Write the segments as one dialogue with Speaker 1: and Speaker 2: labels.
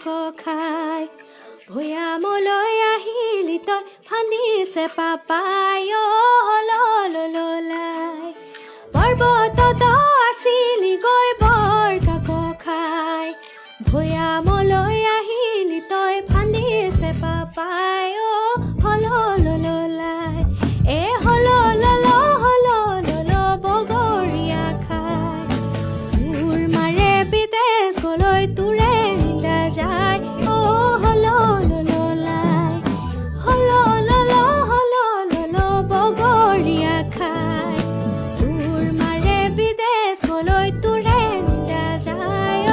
Speaker 1: কাক খাই ভৈয়ামলৈ আহিলি তই ফান্দিছে পাপাই হললাই পৰ্বতত আছিলি গৈ বৰ কাক খাই ভৈয়ামলৈ আহিলি তই ফান্দিছে পাপাই হললাই এ হলল বগৰীয়া খাই মোৰ মাৰে বিদেশ গলৈ তোৰে নিন্দা যায় হললাই হলল বগৰীয়া খাই তোৰ মাৰে বিদেশ গলৈ তোৰে নিন্দা যায়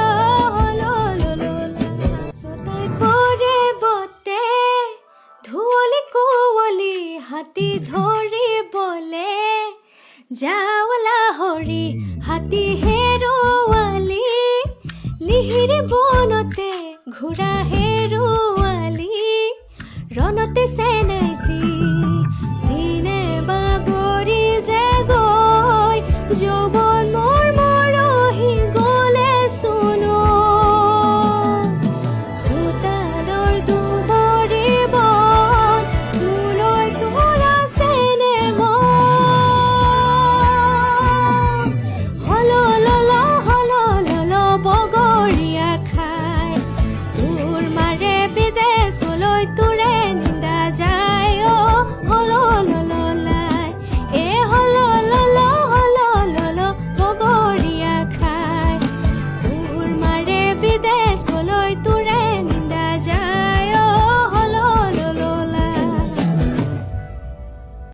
Speaker 1: হললাই কৰে বতে ধুৱলি কুঁৱলী হাতী ধৰিবলে যাৱলা হৰি হাতী হেৰুৱালি লিহিৰি বনতে ঘোঁৰা হেৰুৱালি ৰণতে